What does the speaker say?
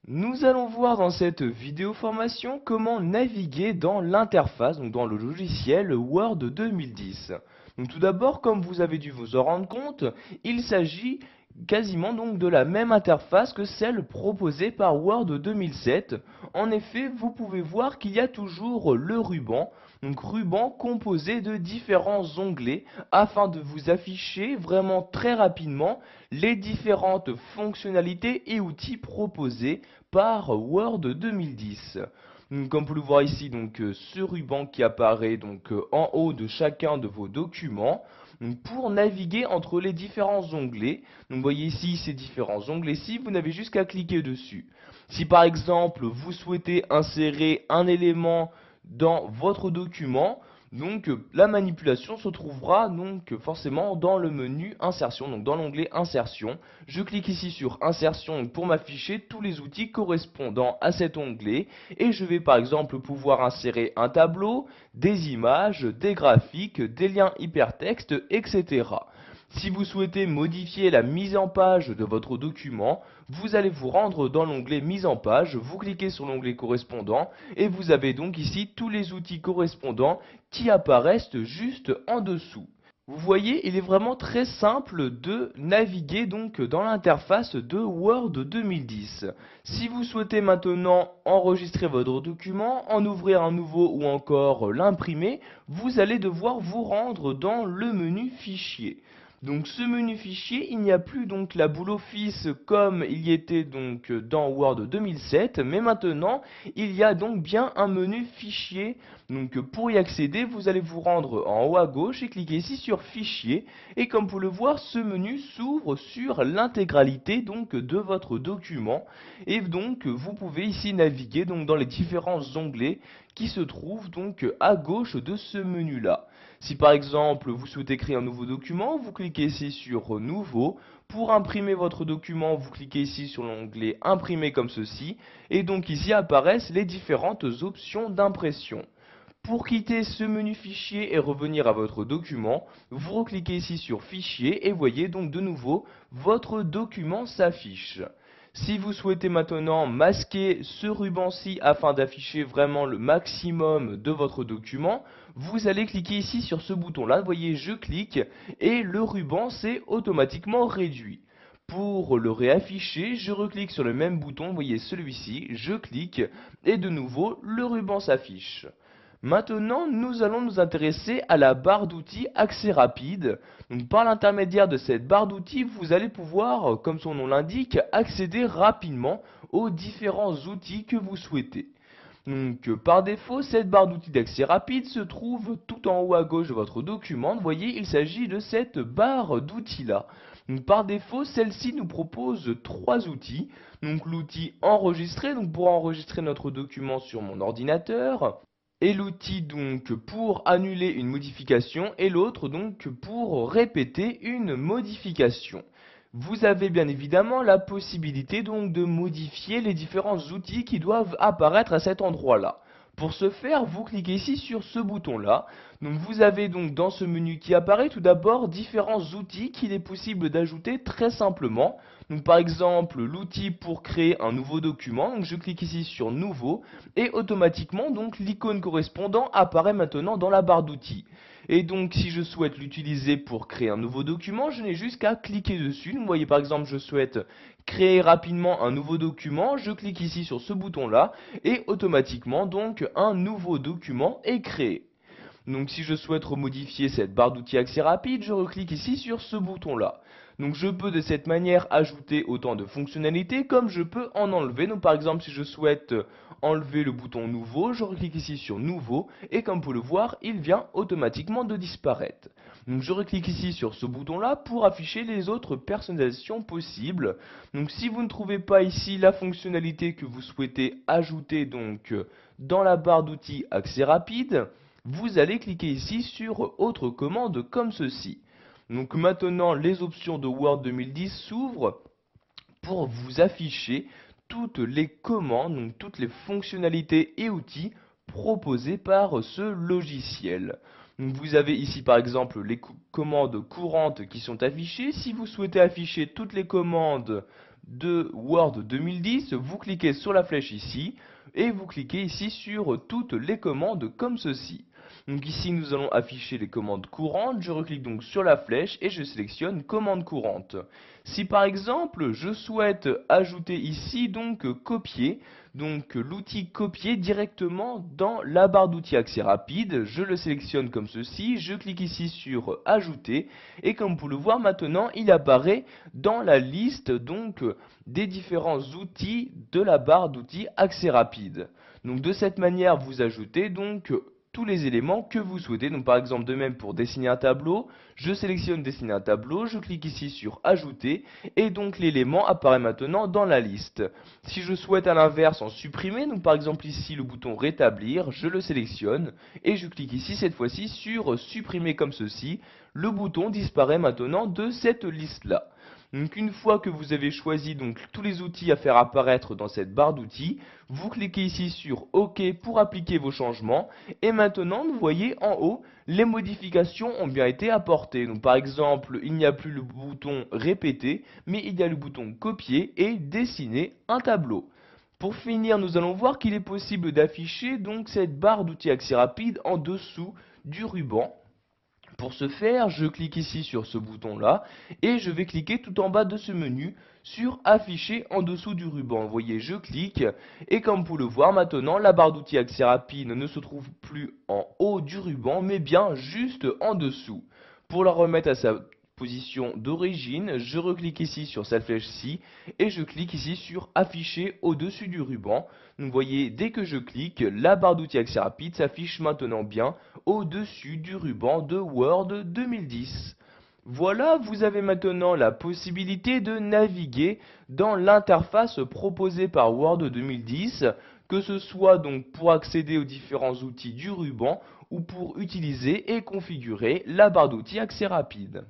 Nous allons voir dans cette vidéo formation comment naviguer dans l'interface, donc dans le logiciel Word 2010. Donc tout d'abord, comme vous avez dû vous en rendre compte, il s'agit quasiment donc de la même interface que celle proposée par Word 2007. En effet, vous pouvez voir qu'il y a toujours le ruban, donc ruban composé de différents onglets afin de vous afficher vraiment très rapidement les différentes fonctionnalités et outils proposés par Word 2010. Donc, comme vous pouvez le voir ici, ce ruban qui apparaît en haut de chacun de vos documents. Donc, pour naviguer entre les différents onglets, donc vous voyez ici ces différents onglets-ci, vous n'avez juste qu'à cliquer dessus. Si par exemple vous souhaitez insérer un élément dans votre document, la manipulation se trouvera forcément dans le menu insertion, donc dans l'onglet insertion. Je clique ici sur insertion pour m'afficher tous les outils correspondant à cet onglet et je vais par exemple pouvoir insérer un tableau, des images, des graphiques, des liens hypertextes, etc. Si vous souhaitez modifier la mise en page de votre document, vous allez vous rendre dans l'onglet mise en page, vous cliquez sur l'onglet correspondant et vous avez donc ici tous les outils correspondants qui apparaissent juste en dessous. Vous voyez, il est vraiment très simple de naviguer dans l'interface de Word 2010. Si vous souhaitez maintenant enregistrer votre document, en ouvrir un nouveau ou encore l'imprimer, vous allez devoir vous rendre dans le menu Fichier. Donc ce menu fichier, il n'y a plus la boule Office comme il y était dans Word 2007, mais maintenant il y a donc bien un menu fichier. Donc pour y accéder, vous allez vous rendre en haut à gauche et cliquer ici sur Fichier. Et comme vous pouvez le voir, ce menu s'ouvre sur l'intégralité de votre document. Et donc vous pouvez ici naviguer dans les différents onglets qui se trouvent à gauche de ce menu-là. Si par exemple vous souhaitez créer un nouveau document, vous cliquez ici sur Nouveau. Pour imprimer votre document, vous cliquez ici sur l'onglet Imprimer comme ceci. Et donc ici apparaissent les différentes options d'impression. Pour quitter ce menu fichier et revenir à votre document, vous recliquez ici sur Fichier et voyez donc de nouveau votre document s'affiche. Si vous souhaitez maintenant masquer ce ruban-ci afin d'afficher vraiment le maximum de votre document, vous allez cliquer ici sur ce bouton-là, vous voyez je clique et le ruban s'est automatiquement réduit. Pour le réafficher, je reclique sur le même bouton, vous voyez celui-ci, je clique et de nouveau le ruban s'affiche. Maintenant, nous allons nous intéresser à la barre d'outils accès rapide. Donc, par l'intermédiaire de cette barre d'outils, vous allez pouvoir, comme son nom l'indique, accéder rapidement aux différents outils que vous souhaitez. Par défaut, cette barre d'outils d'accès rapide se trouve tout en haut à gauche de votre document. Vous voyez, il s'agit de cette barre d'outils-là. Par défaut, celle-ci nous propose trois outils. Donc, l'outil enregistrer, pour enregistrer notre document sur mon ordinateur, et l'outil pour annuler une modification et l'autre pour répéter une modification. Vous avez bien évidemment la possibilité de modifier les différents outils qui doivent apparaître à cet endroit-là. Pour ce faire, vous cliquez ici sur ce bouton-là. Donc vous avez dans ce menu qui apparaît tout d'abord différents outils qu'il est possible d'ajouter très simplement. Donc par exemple l'outil pour créer un nouveau document. Donc je clique ici sur Nouveau et automatiquement l'icône correspondant apparaît maintenant dans la barre d'outils. Et donc si je souhaite l'utiliser pour créer un nouveau document, je n'ai juste qu'à cliquer dessus. Vous voyez par exemple je souhaite créer rapidement un nouveau document, je clique ici sur ce bouton là et automatiquement un nouveau document est créé. Donc si je souhaite remodifier cette barre d'outils accès rapide, je reclique ici sur ce bouton là. Donc je peux de cette manière ajouter autant de fonctionnalités comme je peux en enlever. Donc par exemple si je souhaite enlever le bouton nouveau, je reclique ici sur nouveau et comme vous pouvez le voir, il vient automatiquement de disparaître. Donc je reclique ici sur ce bouton là pour afficher les autres personnalisations possibles. Donc si vous ne trouvez pas ici la fonctionnalité que vous souhaitez ajouter dans la barre d'outils accès rapide, vous allez cliquer ici sur autre commande comme ceci. Donc maintenant les options de Word 2010 s'ouvrent pour vous afficher toutes les commandes, donc toutes les fonctionnalités et outils proposés par ce logiciel. Donc vous avez ici par exemple les commandes courantes qui sont affichées. Si vous souhaitez afficher toutes les commandes de Word 2010, vous cliquez sur la flèche ici et vous cliquez ici sur toutes les commandes comme ceci. Donc ici nous allons afficher les commandes courantes, je reclique donc sur la flèche et je sélectionne commande courante. Si par exemple je souhaite ajouter ici donc copier, donc l'outil copier directement dans la barre d'outils accès rapide, je le sélectionne comme ceci, je clique ici sur ajouter et comme vous pouvez le voir maintenant il apparaît dans la liste donc des différents outils de la barre d'outils accès rapide. Donc de cette manière vous ajoutez donc tous les éléments que vous souhaitez. Donc par exemple de même pour dessiner un tableau, je sélectionne dessiner un tableau, je clique ici sur ajouter et donc l'élément apparaît maintenant dans la liste. Si je souhaite à l'inverse en supprimer, donc par exemple ici le bouton rétablir, je le sélectionne et je clique ici cette fois-ci sur supprimer comme ceci. Le bouton disparaît maintenant de cette liste là. Donc une fois que vous avez choisi donc tous les outils à faire apparaître dans cette barre d'outils, vous cliquez ici sur OK pour appliquer vos changements et maintenant vous voyez en haut les modifications ont bien été apportées. Donc par exemple, il n'y a plus le bouton répéter, mais il y a le bouton copier et dessiner un tableau. Pour finir, nous allons voir qu'il est possible d'afficher donc cette barre d'outils accès rapide en dessous du ruban. Pour ce faire, je clique ici sur ce bouton-là et je vais cliquer tout en bas de ce menu sur afficher en dessous du ruban. Vous voyez, je clique et comme vous pouvez le voir maintenant, la barre d'outils accès rapide ne se trouve plus en haut du ruban mais bien juste en dessous. Pour la remettre à sa position d'origine, je reclique ici sur cette flèche-ci et je clique ici sur afficher au-dessus du ruban. Donc vous voyez, dès que je clique, la barre d'outils accès rapide s'affiche maintenant bien au-dessus du ruban de Word 2010. Voilà, vous avez maintenant la possibilité de naviguer dans l'interface proposée par Word 2010, que ce soit donc pour accéder aux différents outils du ruban ou pour utiliser et configurer la barre d'outils accès rapide.